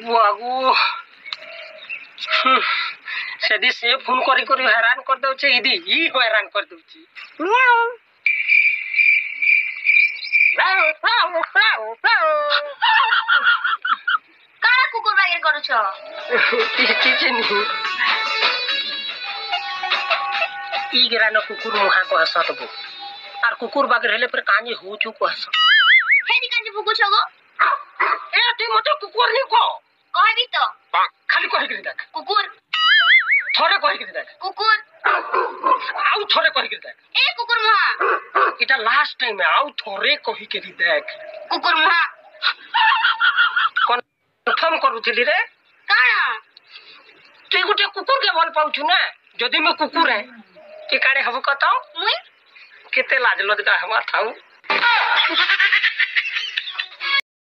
बाबू सेदी से फोन करी करी हैरान कर दउछे इदी ई हैरान कर दउछी काला कुकुर बागेर करूछो किछ नहीं ई गिरानो कुकुर मुहा को हसतबो आर कुकुर बागेर हेले पर कानी होचू को हस हेदी कांजे भुकुछो गो ए तू मते कुकुर नहीं को कहबी तो खाली कहि के देख कुकुर थोड़े कहि के देख कुकुर आउ थोड़े कहि के देख ए कुकुर मुहा इटा लास्ट टाइम है आउ थोड़े कहि के देख कुकुर मुहा कन्फर्म करूथिली रे काना तू गुटे कुकुर के भल पाउछु ना जदी मैं कुकुर है के काडे हबो कत मुई केते लाज लजगा हमा थाऊ